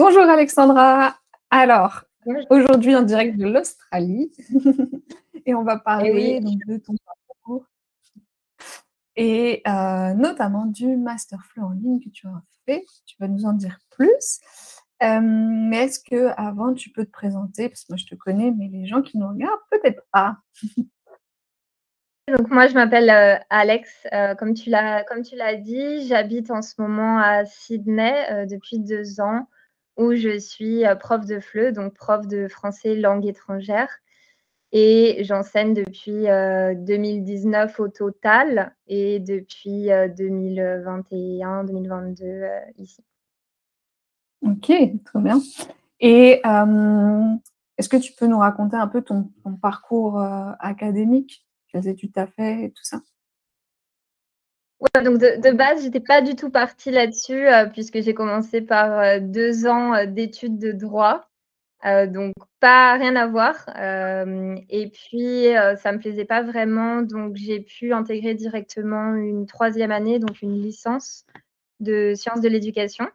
Bonjour Alexandra. Alors, Bonjour. aujourd'hui en direct de l'Australie et on va Eh parler oui, donc de ton parcours et notamment du master FLE en ligne que tu as fait. Tu vas nous en dire plus. Mais est-ce que avant tu peux te présenter parce que moi je te connais, mais les gens qui nous regardent peut-être pas. donc moi je m'appelle Alex, comme tu l'as dit, j'habite en ce moment à Sydney depuis 2 ans, où je suis prof de FLE, donc prof de français langue étrangère, et j'enseigne depuis 2019 au total, et depuis 2021-2022 ici. Ok, très bien. Et est-ce que tu peux nous raconter un peu ton parcours académique, quelles études tu as fait et tout ça? Ouais, donc de base, j'étais pas du tout partie là-dessus, puisque j'ai commencé par 2 ans d'études de droit, donc pas rien à voir. Et puis ça me plaisait pas vraiment, donc j'ai pu intégrer directement une 3e année, donc une licence de sciences de l'éducation,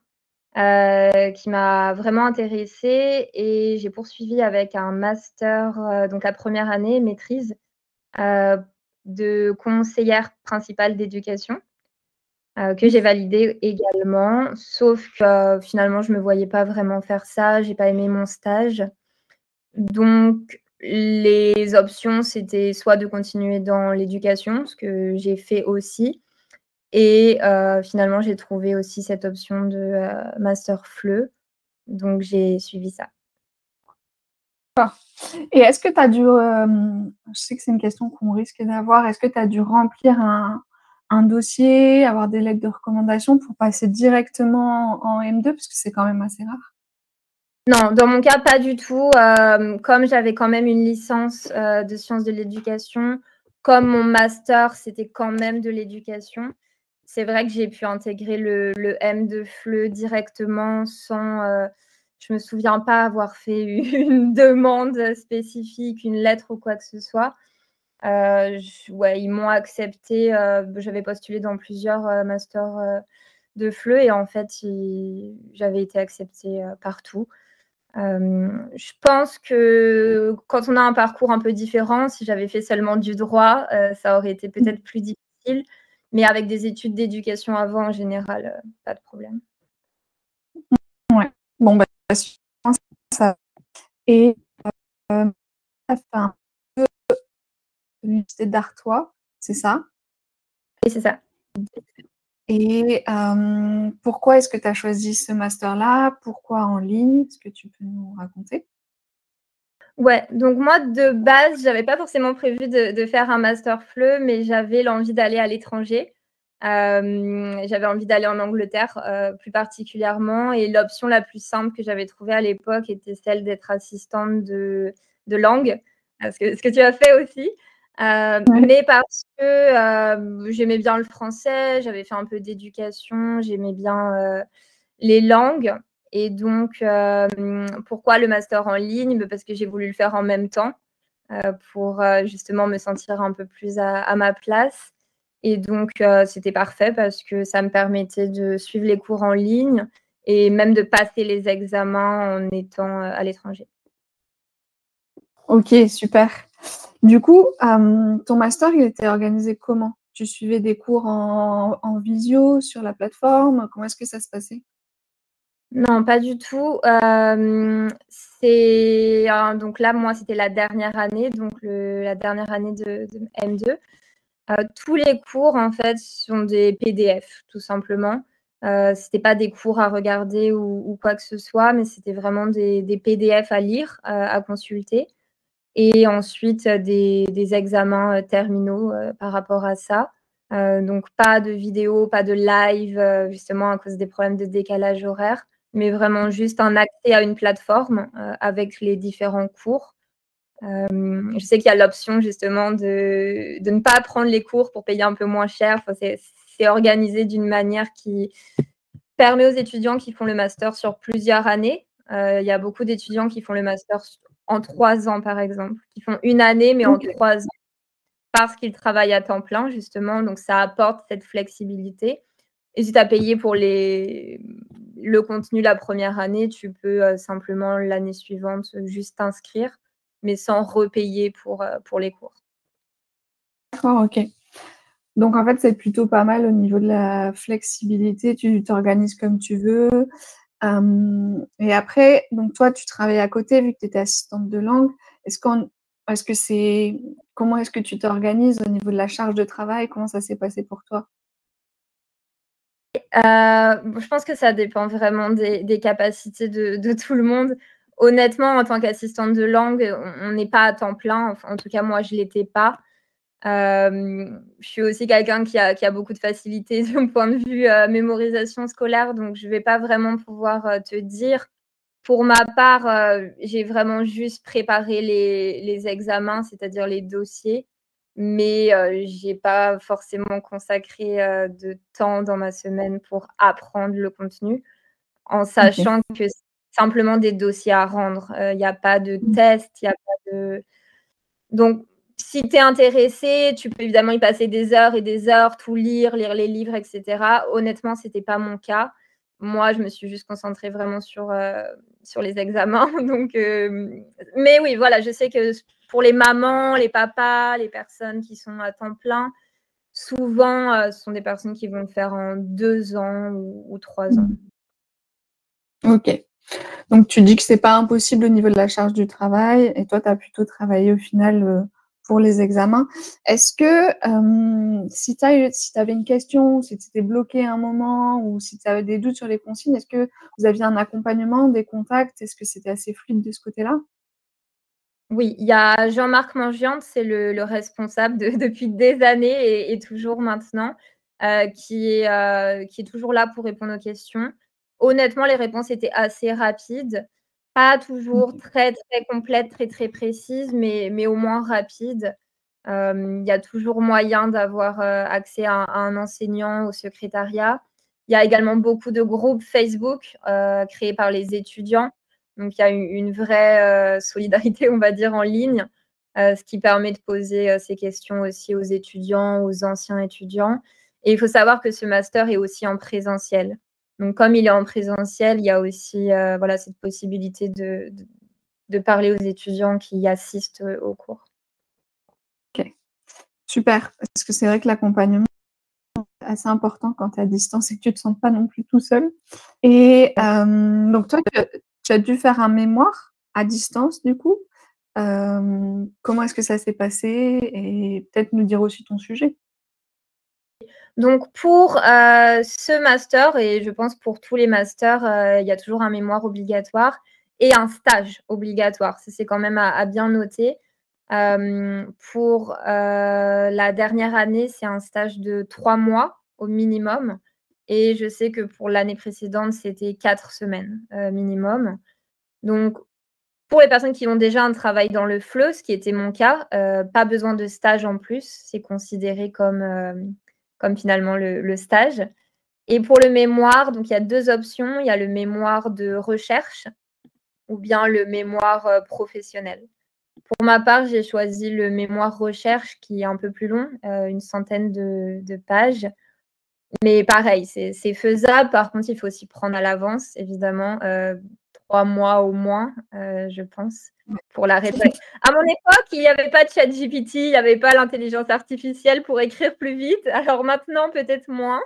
qui m'a vraiment intéressée, et j'ai poursuivi avec un master, donc la 1re année, maîtrise, heu, de conseillère principale d'éducation. Que j'ai validé également, sauf que finalement je me voyais pas vraiment faire ça, j'ai pas aimé mon stage. Donc les options, c'était soit de continuer dans l'éducation, ce que j'ai fait aussi, et finalement j'ai trouvé aussi cette option de master FLE, donc j'ai suivi ça. Et est-ce que tu as dû, je sais que c'est une question qu'on risque d'avoir, est-ce que tu as dû remplir un dossier, avoir des lettres de recommandation pour passer directement en M2 parce que c'est quand même assez rare? Non, dans mon cas, pas du tout. Comme j'avais quand même une licence de sciences de l'éducation, comme mon master, c'était quand même de l'éducation, c'est vrai que j'ai pu intégrer le M2 FLE directement sans, je me souviens pas avoir fait une demande spécifique, une lettre ou quoi que ce soit. Ouais, ils m'ont acceptée, j'avais postulé dans plusieurs masters de FLE, et en fait, j'avais été acceptée partout. Je pense que quand on a un parcours un peu différent, si j'avais fait seulement du droit, ça aurait été peut-être plus difficile, mais avec des études d'éducation avant, en général, pas de problème. Ouais. Bon, bah, ça et tu as fait un peu l'université d'Artois, c'est ça? Oui, c'est ça. Et pourquoi est-ce que tu as choisi ce master-là? Pourquoi en ligne? Est-ce que tu peux nous raconter? Ouais, donc moi, de base, j'avais pas forcément prévu de faire un master FLE, mais j'avais l'envie d'aller à l'étranger. J'avais envie d'aller en Angleterre, plus particulièrement, et l'option la plus simple que j'avais trouvée à l'époque était celle d'être assistante de langue, ce que tu as fait aussi. Ouais. Mais parce que j'aimais bien le français, j'avais fait un peu d'éducation, j'aimais bien les langues, et donc pourquoi le master en ligne? Parce que j'ai voulu le faire en même temps, pour justement me sentir un peu plus à ma place, et donc c'était parfait parce que ça me permettait de suivre les cours en ligne et même de passer les examens en étant à l'étranger. Ok, super. Du coup, ton master, il était organisé comment? Tu suivais des cours en visio sur la plateforme? Comment est-ce que ça se passait? Non, pas du tout. Donc là, moi, c'était la dernière année, donc la dernière année de M2. Tous les cours, en fait, sont des PDF, tout simplement. C'était pas des cours à regarder ou quoi que ce soit, mais c'était vraiment des PDF à lire, à consulter, et ensuite des examens terminaux par rapport à ça. Donc pas de vidéo, pas de live, justement à cause des problèmes de décalage horaire, mais vraiment juste un accès à une plateforme avec les différents cours. Je sais qu'il y a l'option justement de ne pas prendre les cours pour payer un peu moins cher. Enfin, c'est organisé d'une manière qui permet aux étudiants qui font le master sur plusieurs années. Il y a beaucoup d'étudiants qui font le master en 3 ans, par exemple, qui font une année, mais en Ok. 3 ans, parce qu'ils travaillent à temps plein, justement. Donc, ça apporte cette flexibilité. N'hésite à payer pour le contenu la première année, tu peux simplement l'année suivante juste t'inscrire, mais sans repayer pour les cours. D'accord, OK. Donc en fait, c'est plutôt pas mal au niveau de la flexibilité, tu t'organises comme tu veux. Et après, donc toi, tu travailles à côté vu que tu étais assistante de langue. Est-ce qu'en est-ce que c'est comment est-ce que tu t'organises au niveau de la charge de travail? Comment ça s'est passé pour toi? Je pense que ça dépend vraiment des capacités de tout le monde. Honnêtement, en tant qu'assistante de langue, on n'est pas à temps plein. Enfin, en tout cas, moi, je l'étais pas. Je suis aussi quelqu'un qui a beaucoup de facilité d'un point de vue, mémorisation scolaire, donc je vais pas vraiment pouvoir, te dire. Pour ma part, j'ai vraiment juste préparé les examens, c'est-à-dire les dossiers, mais j'ai pas forcément consacré, de temps dans ma semaine pour apprendre le contenu, en OK. sachant que c'est simplement des dossiers à rendre. Il y a pas de Mmh. test, il y a pas de donc si tu es intéressé, tu peux évidemment y passer des heures et des heures, tout lire, lire les livres et cetera. Honnêtement, c'était pas mon cas. Moi, je me suis juste concentrée vraiment sur les examens donc mais oui, voilà, je sais que pour les mamans, les papas, les personnes qui sont à temps plein, souvent, ce sont des personnes qui vont le faire en 2 ans ou 3 ans. Mmh. OK. Donc tu dis que c'est pas impossible au niveau de la charge du travail et toi, tu as plutôt travaillé au final, pour les examens. Est-ce que, si tu avais une question, si tu étais bloquée à un moment ou si tu avais des doutes sur les consignes, est-ce que vous aviez un accompagnement, des contacts? Est-ce que c'était assez fluide de ce côté-là? Oui, il y a Jean-Marc Mangiante, c'est le responsable depuis des années et toujours maintenant, qui est toujours là pour répondre aux questions. Honnêtement, les réponses étaient assez rapides, pas toujours OK. très, très complètes, très, très précises, mais au moins rapides. Il y a toujours moyen d'avoir, accès à un enseignant, au secrétariat. Il y a également beaucoup de groupes Facebook, créés par les étudiants. Donc il y a une vraie, solidarité, on va dire, en ligne, ce qui permet de poser, ces questions aussi aux étudiants, aux anciens étudiants. Et il faut savoir que ce master est aussi en présentiel. Donc comme il est en présentiel, il y a aussi, voilà, cette possibilité de parler aux étudiants qui assistent, aux cours. OK. Super, parce que c'est vrai que l'accompagnement est assez important quand tu es à distance et que tu te sens pas non plus tout seul. Et donc toi, tu as dû faire un mémoire à distance du coup? Comment est-ce que ça s'est passé? Et peut-être nous dire aussi ton sujet? Donc pour, ce master et je pense pour tous les masters, il y a toujours un mémoire obligatoire et un stage obligatoire. Ça, c'est quand même à bien noter. Pour, la dernière année, c'est un stage de 3 mois au minimum et je sais que pour l'année précédente, c'était 4 semaines, minimum. Donc pour les personnes qui ont déjà un travail dans le FLE, ce qui était mon cas, pas besoin de stage en plus, c'est considéré comme finalement le stage. Et pour le mémoire, donc il y a 2 options. Il y a le mémoire de recherche ou bien le mémoire, professionnel. Pour ma part, j'ai choisi le mémoire recherche qui est un peu plus long, une centaine de pages. Mais pareil, c'est faisable. Par contre, il faut s'y prendre à l'avance évidemment, 3 mois au moins, je pense, pour la rédac à mon époque, il y avait pas de ChatGPT, il y avait pas l'intelligence artificielle pour écrire plus vite. Alors maintenant, peut-être moins,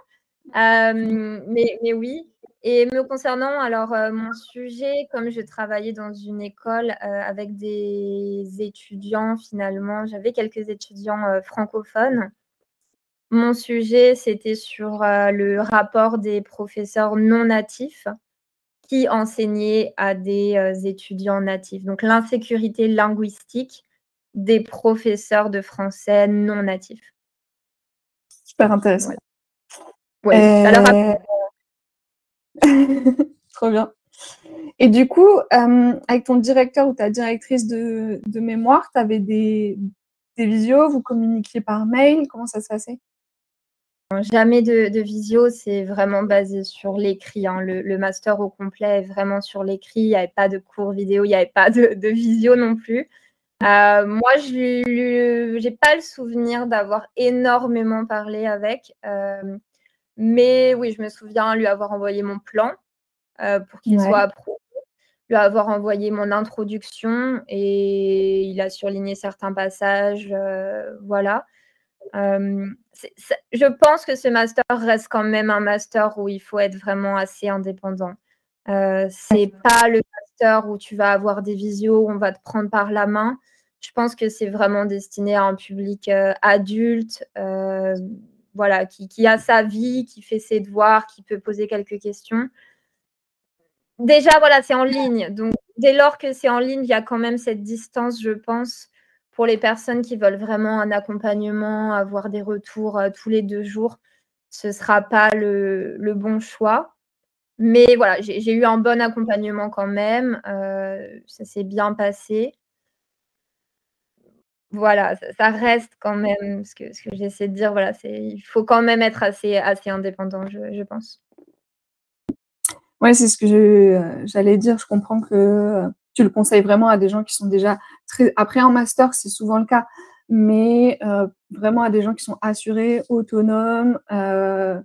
mais oui. Et me concernant, alors, mon sujet, comme je travaillais dans une école, avec des étudiants finalement, j'avais quelques étudiants, francophones. Mon sujet, c'était sur, le rapport des professeurs non natifs qui enseignaient à des, étudiants natifs. Donc l'insécurité linguistique des professeurs de français non natifs. Super intéressant. Voilà. Ouais, ça leur a Et trop bien. Et du coup, avec ton directeur ou ta directrice de mémoire, tu avais des visios, vous communiquiez par mail? Comment ça se passait? jamais de visio, c'est vraiment basé sur l'écrit, hein. Le master au complet est vraiment sur l'écrit. Il y avait pas de cours vidéo, il y avait pas de visio non plus. Moi, j'ai pas le souvenir d'avoir énormément parlé avec, mais oui, je me souviens lui avoir envoyé mon plan pour qu'il soit Ouais. approuvé. Lui avoir envoyé mon introduction et il a surligné certains passages, voilà. Je pense que ce master reste quand même un master où il faut être vraiment assez indépendant. C'est pas le master où tu vas avoir des visios, où on va te prendre par la main. Je pense que c'est vraiment destiné à un public, adulte, voilà, qui a sa vie, qui fait ses devoirs, qui peut poser quelques questions. Déjà, voilà, c'est en ligne, donc dès lors que c'est en ligne, il y a quand même cette distance, je pense, pour les personnes qui veulent vraiment un accompagnement, avoir des retours, tous les 2 jours, ce sera pas le bon choix. Mais voilà, j'ai eu un bon accompagnement quand même, ça s'est bien passé. Voilà, ça reste quand même ce que j'essaie de dire, voilà, il faut quand même être assez indépendant, je pense. Ouais, c'est ce que j'allais dire. Je comprends que tu le conseilles vraiment à des gens qui sont déjà très après un master, c'est souvent le cas, mais vraiment à des gens qui sont assurés, autonomes,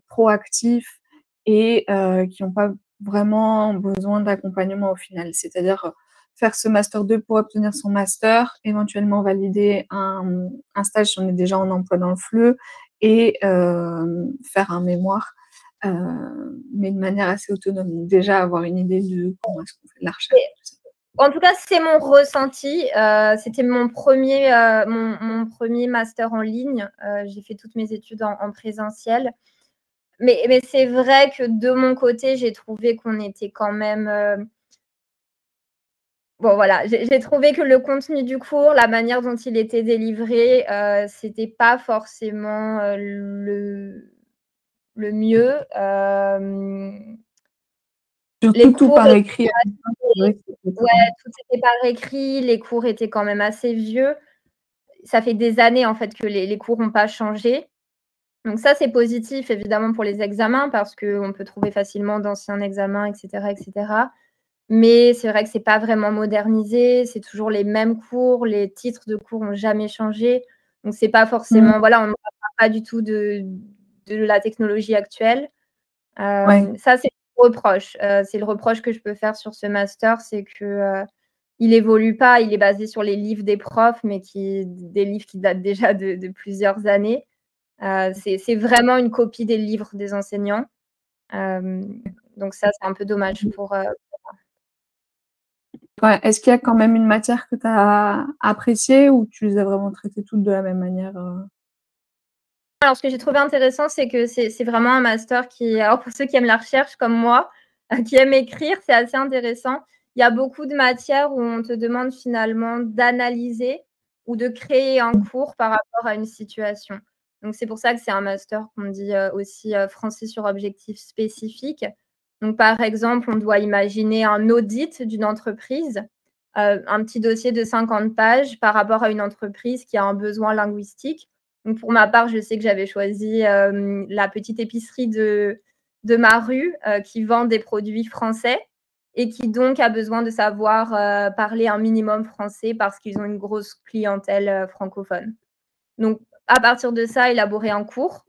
proactifs et qui ont pas vraiment besoin d'accompagnement au final. C'est-à-dire, faire ce master 2 pour obtenir son master, éventuellement valider un stage si on est déjà en emploi dans le FLE et faire un mémoire. Mais de manière assez autonome. Donc déjà avoir une idée de comment est-ce qu'on fait de la recherche, tout ça. En tout cas, c'est mon ressenti. C'était mon premier master en ligne. J'ai fait toutes mes études en présentiel. Mais c'est vrai que de mon côté, j'ai trouvé qu'on était quand même, bon voilà, j'ai trouvé que le contenu du cours, la manière dont il était délivré, c'était pas forcément, le mieux. Les Surtout tout cours par étaient écrit, c'est vrai que c'est ouais, tout était par écrit, les cours étaient quand même assez vieux. Ça fait des années, en fait, que les cours ont pas changé. Donc ça, c'est positif, évidemment, pour les examens parce qu'on peut trouver facilement d'anciens examens et cetera et cetera. Mais c'est vrai que c'est pas vraiment modernisé, c'est toujours les mêmes cours, les titres de cours ont jamais changé. Donc c'est pas Mmh. forcément voilà, on ne parle pas du tout de la technologie actuelle. Ouais. Ça, c'est le reproche. C'est le reproche que je peux faire sur ce master, c'est que, il évolue pas, il est basé sur les livres des profs, mais des livres qui datent déjà de plusieurs années. C'est vraiment une copie des livres des enseignants. Donc ça, c'est un peu dommage pour, Ouais, est-ce qu'il y a quand même une matière que tu as appréciée ou tu les as vraiment traitées toutes de la même manière, Alors ce que j'ai trouvé intéressant, c'est que c'est vraiment un master qui alors pour ceux qui aiment la recherche comme moi, qui aiment écrire, c'est assez intéressant. Il y a beaucoup de matières où on te demande finalement d'analyser ou de créer un cours par rapport à une situation. Donc c'est pour ça que c'est un master qu'on dit, aussi, français sur objectif spécifique. Donc par exemple, on doit imaginer un audit d'une entreprise, un petit dossier de 50 pages par rapport à une entreprise qui a un besoin linguistique. Donc pour ma part, je sais que j'avais choisi, la petite épicerie de ma rue, qui vend des produits français et qui donc a besoin de savoir, parler un minimum français parce qu'ils ont une grosse clientèle, francophone. Donc à partir de ça, élaborer un cours.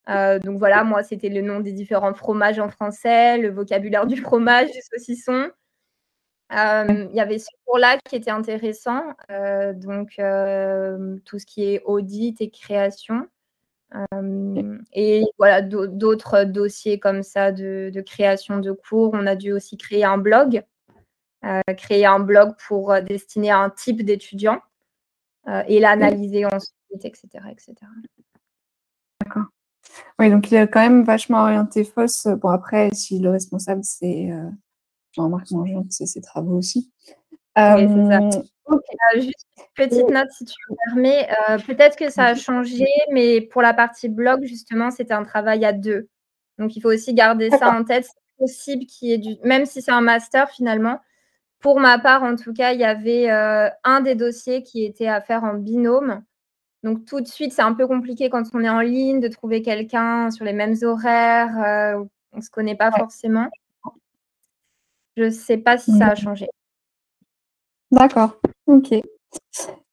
Donc voilà, moi, c'était le nom des différents fromages en français, le vocabulaire du fromage, du saucisson. Il y avait ce cours-là qui était intéressant, donc tout ce qui est audit et création. Et voilà, d'autres dossiers comme ça de création de cours. On a dû aussi créer un blog pour destiné à un type d'étudiant et l'analyser ensuite, et cetera, et cetera. D'accord. Oui, donc il est quand même vachement orienté FOSS. Bon après, si le responsable c'est, Jean-Marc Mangin, c'est ses travaux aussi. Oui, c'est ça. OK. Juste une petite note si tu me permets, peut-être que ça a changé, mais pour la partie blog justement, c'était un travail à 2. Donc il faut aussi garder ça D'accord. en tête. C'est possible qu'il y ait même si c'est un master finalement, pour ma part en tout cas, il y avait, un des dossiers qui était à faire en binôme. Donc tout de suite, c'est un peu compliqué quand on est en ligne de trouver quelqu'un sur les mêmes horaires, on ne se connaît pas Ouais. forcément. Je ne sais pas si ça a Mmh. changé. D'accord. OK.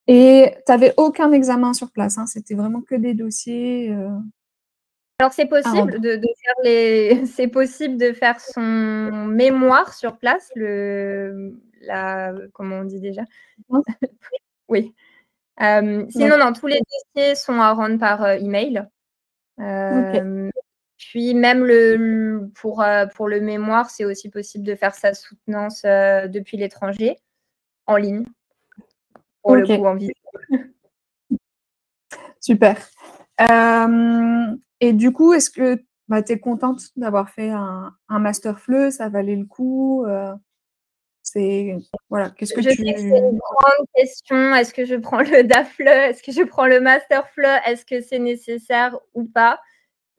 Et tu avais aucun examen sur place, hein? C'était vraiment que des dossiers, Alors c'est à possible rendre? de faire les c'est possible de faire son mémoire sur place, comment on dit déjà? Oui. Sinon, D'accord. non, tous les dossiers sont à rendre par, email. OK. Puis même pour le mémoire, c'est aussi possible de faire sa soutenance, depuis l'étranger, en ligne, pour le coup OK, en visio. super. Et du coup, est-ce que, bah, tu es contente d'avoir fait un master FLE? Ça valait le coup? C'est voilà, qu'est-ce que Je sais que c'est tu une grande question. Est-ce que je prends le DAFLE? Est-ce que je prends le master FLE? Est-ce que c'est nécessaire ou pas?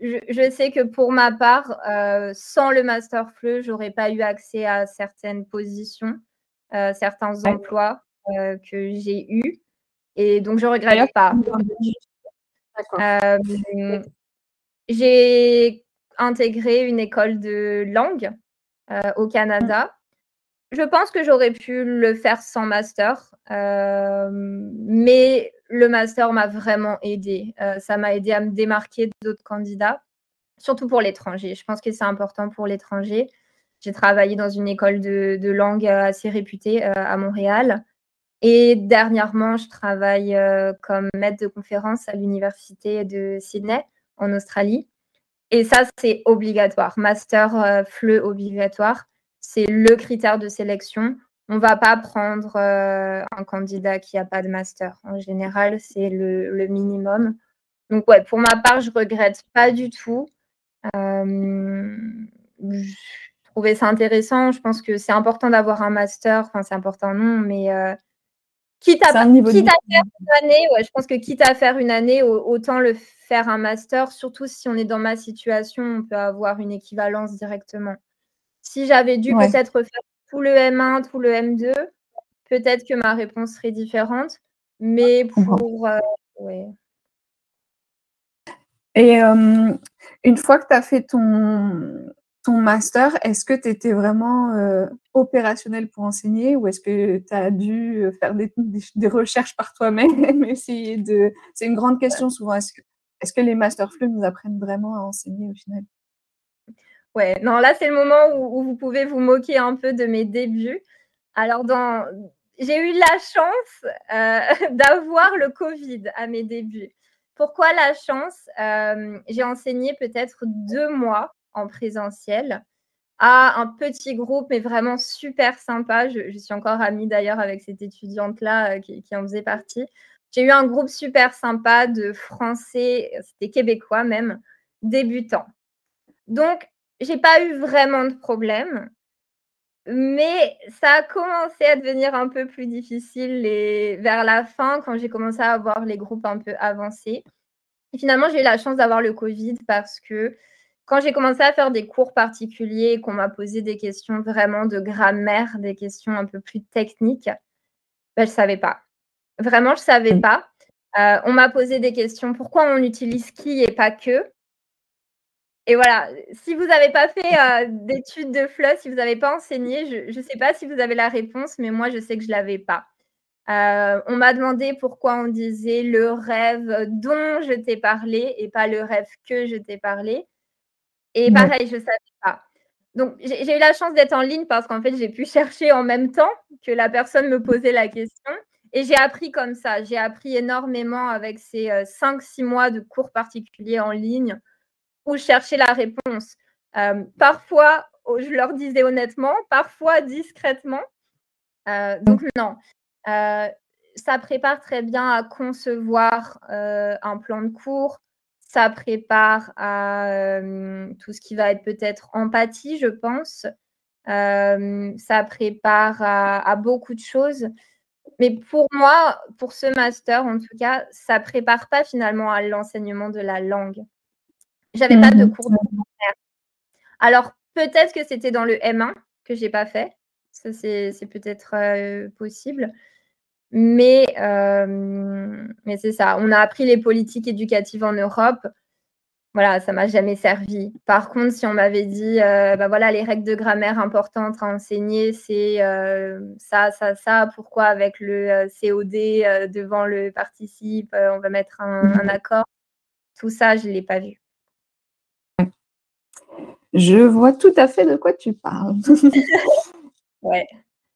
Je sais que pour ma part, sans le master FLE, j'aurais pas eu accès à certaines positions, certains ouais, emplois, que j'ai eus et donc je d'ailleurs, regrette pas. d'accord. Hem, j'ai intégré une école de langue, au Mmh, Canada. Je pense que j'aurais pu le faire sans master, mais le master m'a vraiment aidée. Ça m'a aidée à me démarquer d'autres candidats, surtout pour l'étranger. Je pense que c'est important pour l'étranger. J'ai travaillé dans une école de langue, assez réputée, à Montréal et dernièrement, je travaille, comme maître de conférence à l'université de Sydney, en Australie. Et ça, c'est obligatoire. Master, FLE obligatoire. C'est le critère de sélection. On ne va pas prendre, un candidat qui a pas de master. En général, c'est le minimum. Donc ouais, pour ma part, je regrette pas du tout. Je trouvais ça intéressant. Je pense que c'est important d'avoir un master. Enfin, c'est important non, mais c'est un niveau de quitte vie. à faire une année, ouais, je pense que quitte à faire une année, autant le faire un master, surtout si on est dans ma situation, on peut avoir une équivalence directement. Si j'avais dû Ouais, peut-être faire tout le M1, tout le M2, peut-être que ma réponse serait différente, mais je comprends. ouais. Et une fois que tu as fait ton master, est-ce que tu étais vraiment, opérationnelle pour enseigner ou est-ce que tu as dû, faire des recherches par toi-même, essayer de c'est une grande question souvent. Est-ce que les masters FLE nous apprennent vraiment à enseigner au final? Ouais, non, là, c'est le moment où vous pouvez vous moquer un peu de mes débuts. Alors j'ai eu la chance, d'avoir le covid à mes débuts. Pourquoi la chance? J'ai enseigné peut-être 2 mois en présentiel à un petit groupe, mais vraiment super sympa. Je suis encore amie d'ailleurs avec cette étudiante-là, qui en faisait partie. J'ai eu un groupe super sympa de Français, c'était québécois même, débutants. Donc j'ai pas eu vraiment de problème. Mais ça a commencé à devenir un peu plus difficile vers la fin, quand j'ai commencé à avoir les groupes un peu avancés. Et finalement, j'ai eu la chance d'avoir le covid parce que quand j'ai commencé à faire des cours particuliers, qu'on m'a posé des questions vraiment de grammaire, des questions un peu plus techniques, bah, je savais pas. Vraiment, je savais Mmh. pas. On m'a posé des questions: «Pourquoi on utilise qui et pas que?» Et voilà, si vous n'avez pas fait, d'études de FLE, si vous n'avez pas enseigné, je ne sais pas si vous avez la réponse, mais moi, je sais que je l'avais pas. On m'a demandé pourquoi on disait le rêve dont je t'ai parlé et pas le rêve que je t'ai parlé et Ouais. pareil, je savais pas. Donc j'ai eu la chance d'être en ligne parce qu'en fait, j'ai pu chercher en même temps que la personne me posait la question et j'ai appris comme ça. J'ai appris énormément avec ces, 5-6 mois de cours particuliers en ligne où je cherchais la réponse. Parfois, je leur disais honnêtement, parfois discrètement. Mmh. Donc non, heu, ça prépare très bien à concevoir, un plan de cours. Ça prépare à, tout ce qui va être peut-être empathie, je pense. Ça prépare à beaucoup de choses. Mais pour moi, pour ce master en tout cas, ça prépare pas finalement à l'enseignement de la langue. J'avais pas de Mmh cours de mh. alors, peut-être que c'était dans le M1 que j'ai pas fait. Ça, c'est peut-être, possible. Mais c'est ça. On a appris les politiques éducatives en Europe. Voilà, ça m'a jamais servi. Par contre, si on m'avait dit, bah, voilà, les règles de grammaire importantes à enseigner, c'est, ça, ça, ça. Pourquoi avec le, COD, devant le participe, on va mettre un accord. Tout ça, je l'ai pas vu. Je vois tout à fait de quoi tu parles. Ouais.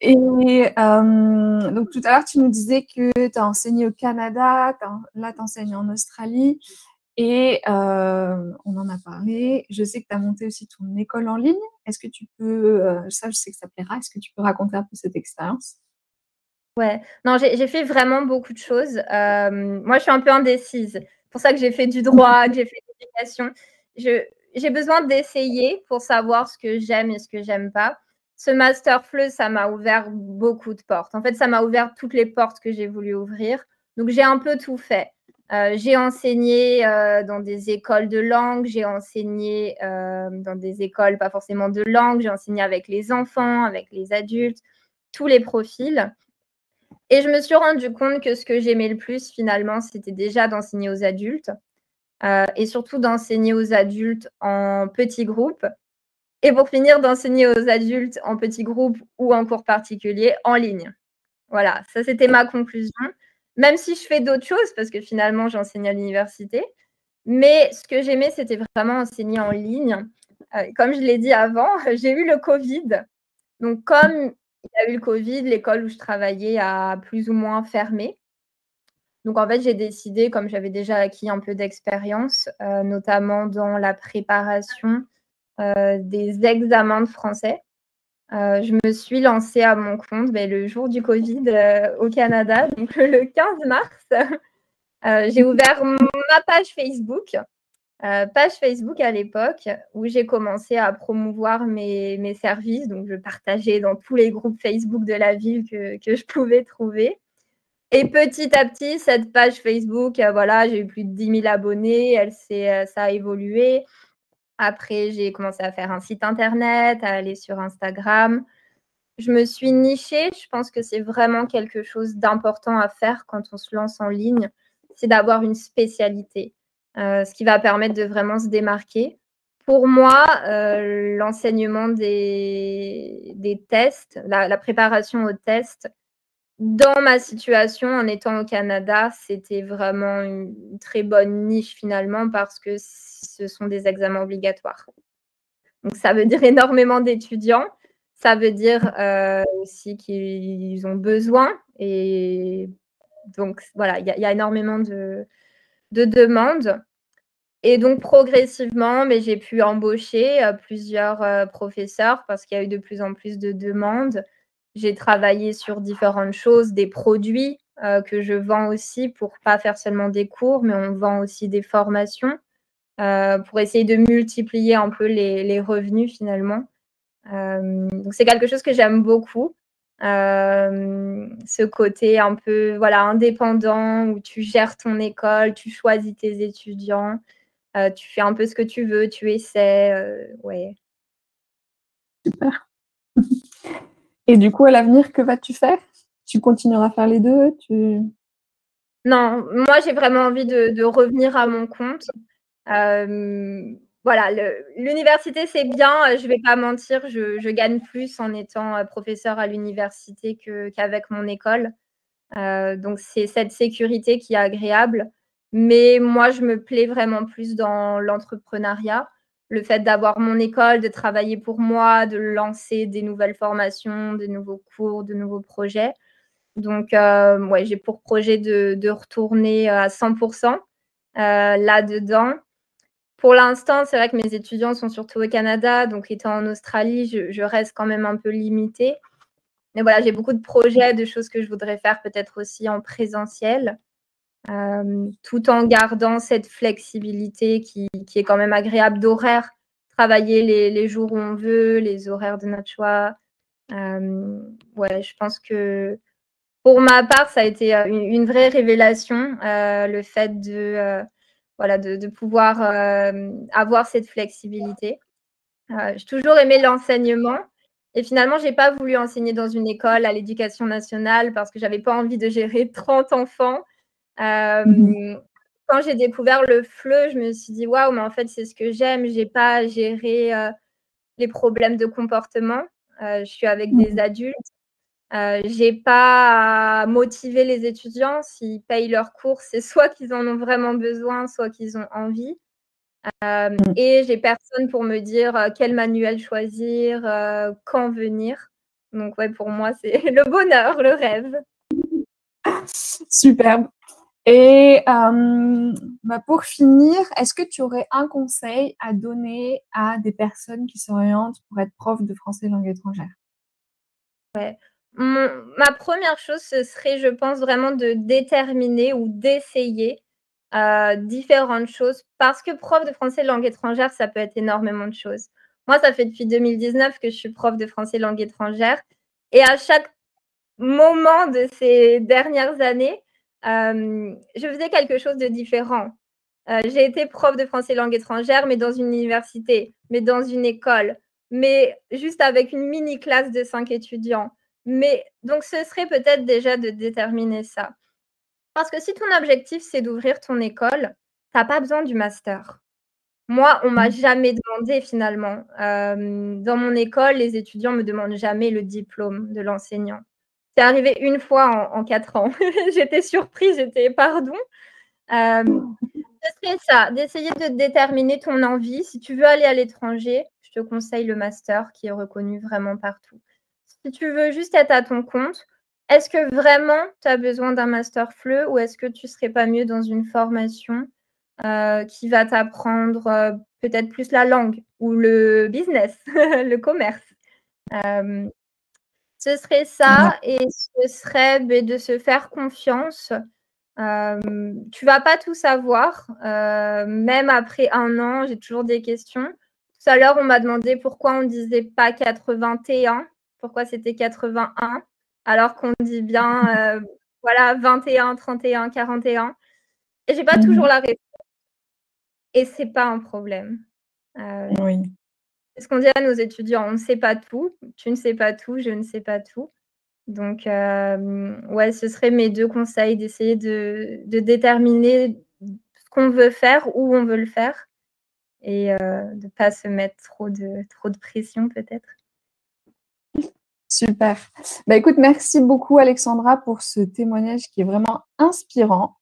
Et donc tout à l'heure, tu nous disais que tu as enseigné au Canada, là, tu enseignes en Australie et on en a parlé. Je sais que tu as monté aussi ton école en ligne. Est-ce que tu peux, ça, je sais que ça plaira, est-ce que tu peux raconter un peu cette expérience? Ouais, non, j'ai fait vraiment beaucoup de choses. Moi, je suis un peu indécise. C'est pour ça que j'ai fait du droit, que j'ai fait de l'éducation. Je j'ai besoin d'essayer pour savoir ce que j'aime et ce que j'aime pas. Ce master FLE, ça m'a ouvert beaucoup de portes. En fait, ça m'a ouvert toutes les portes que j'ai voulu ouvrir. Donc, j'ai un peu tout fait. J'ai enseigné dans des écoles de langue, j'ai enseigné dans des écoles pas forcément de langue, j'ai enseigné avec les enfants, avec les adultes, tous les profils. Et je me suis rendu compte que ce que j'aimais le plus, finalement, c'était déjà d'enseigner aux adultes et surtout d'enseigner aux adultes en petits groupes. Et pour finir, d'enseigner aux adultes en petits groupes ou en cours particulier en ligne. Voilà, ça c'était ma conclusion. Même si je fais d'autres choses, parce que finalement j'enseigne à l'université. Mais ce que j'aimais, c'était vraiment enseigner en ligne. Comme je l'ai dit avant, j'ai eu le Covid. Donc, comme il y a eu le Covid, l'école où je travaillais a plus ou moins fermé. Donc, en fait, j'ai décidé, comme j'avais déjà acquis un peu d'expérience, notamment dans la préparation des examens de français, je me suis lancée à mon compte le jour du Covid au Canada, donc le 15 mars. J'ai ouvert ma page Facebook à l'époque, où j'ai commencé à promouvoir mes services. Donc, je partageais dans tous les groupes Facebook de la ville que je pouvais trouver. Et petit à petit, cette page Facebook, voilà, j'ai eu plus de 10 000 abonnés, ça a évolué. Après, j'ai commencé à faire un site internet, à aller sur Instagram. Je me suis nichée. Je pense que c'est vraiment quelque chose d'important à faire quand on se lance en ligne, c'est d'avoir une spécialité, ce qui va permettre de vraiment se démarquer. Pour moi, l'enseignement des tests, la préparation aux tests, dans ma situation, en étant au Canada, c'était vraiment une très bonne niche finalement parce que ce sont des examens obligatoires. Donc ça veut dire énormément d'étudiants, ça veut dire, aussi qu'ils ont besoin et donc voilà, il y a énormément de demandes et donc progressivement, mais j'ai pu embaucher, plusieurs, professeurs parce qu'il y a eu de plus en plus de demandes. J'ai travaillé sur différentes choses, des produits, que je vends aussi pour pas faire seulement des cours, mais on vend aussi des formations, pour essayer de multiplier un peu les revenus finalement. Donc c'est quelque chose que j'aime beaucoup, ce côté un peu, voilà, indépendant où tu gères ton école, tu choisis tes étudiants, tu fais un peu ce que tu veux, tu essaies, ouais. Super. Et du coup, à l'avenir, que vas-tu faire? Tu continueras à faire les 2? Non, moi j'ai vraiment envie de revenir à mon compte. Voilà, l'université c'est bien, je vais pas mentir, je gagne plus en étant, professeure à l'université qu'avec mon école. Donc c'est cette sécurité qui est agréable. Mais moi, je me plais vraiment plus dans l'entrepreneuriat. Le fait d'avoir mon école, de travailler pour moi, de lancer des nouvelles formations, des nouveaux cours, de nouveaux projets. Donc, ouais, j'ai pour projet de retourner à 100 là-dedans. Pour l'instant, c'est vrai que mes étudiants sont surtout au Canada, donc étant en Australie, je reste quand même un peu limitée. Mais voilà, j'ai beaucoup de projets, de choses que je voudrais faire peut-être aussi en présentiel, tout en gardant cette flexibilité qui est quand même agréable d'horaire. Travailler les jours où on veut, les horaires de notre choix. Ouais, je pense que pour ma part, ça a été une vraie révélation, le fait voilà, de pouvoir avoir cette flexibilité. J'ai toujours aimé l'enseignement et finalement, j'ai pas voulu enseigner dans une école à l'éducation nationale parce que j'avais pas envie de gérer 30 enfants. Mmh. Quand j'ai découvert le FLE, je me suis dit: «Waouh, mais en fait, c'est ce que j'aime, j'ai pas à gérer, les problèmes de comportement». Je suis avec des Mmh. adultes, j'ai pas à motiver les étudiants. S'ils payent leurs cours, c'est soit qu'ils en ont vraiment besoin, soit qu'ils ont envie. Et j'ai personne pour me dire, quel manuel choisir, quand venir. Donc ouais, pour moi, c'est le bonheur, le rêve. Superbe. Et pour finir, est-ce que tu aurais un conseil à donner à des personnes qui s'orientent pour être prof de français langue étrangère? Ma première chose, ce serait, je pense, vraiment de déterminer ou d'essayer, différentes choses parce que prof de français langue étrangère, ça peut être énormément de choses. Moi, ça fait depuis 2019 que je suis prof de français langue étrangère et à chaque moment de ces dernières années, je faisais quelque chose de différent. J'ai été prof de français langue étrangère, mais dans une université, mais dans une école, mais juste avec une mini classe de 5 étudiants. Mais donc ce serait peut-être déjà de déterminer ça. Parce que si ton objectif, c'est d'ouvrir ton école, tu as pas besoin du master. Moi, on m'a jamais demandé finalement. Dans mon école, les étudiants me demandent jamais le diplôme de l'enseignant. C'est arrivé une fois en 4 ans. J'étais surprise, j'étais: «Pardon?» Ce serait ça, d'essayer de déterminer ton envie. Si tu veux aller à l'étranger, je te conseille le master qui est reconnu vraiment partout. Si tu veux juste être à ton compte, est-ce que vraiment tu as besoin d'un master FLE ou est-ce que tu serais pas mieux dans une formation, qui va t'apprendre, peut-être plus la langue ou le business, le commerce? Hem, Ce serait Ouais. ça et ce serait, beh, de se faire confiance. Tu vas pas tout savoir, même après 1 an, j'ai toujours des questions. Tout à l'heure, on m'a demandé pourquoi on disait pas 81, pourquoi c'était 81, alors qu'on dit bien, voilà 21, 31, 41 et j'ai pas toujours Mmh. la réponse et c'est pas un problème. Heu, Oui. c'est ce qu'on dit à nos étudiants: «On ne sait pas tout, tu ne sais pas tout, je ne sais pas tout». Donc ouais, ce seraient mes 2 conseils, d'essayer de déterminer ce qu'on veut faire, où on veut le faire et de pas se mettre trop de pression peut-être. Super. Bah, écoute, merci beaucoup Alexandra pour ce témoignage qui est vraiment inspirant.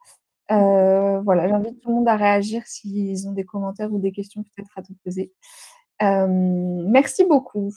Voilà, j'invite tout le monde à réagir s'ils ont des commentaires ou des questions peut-être à te poser. Merci beaucoup.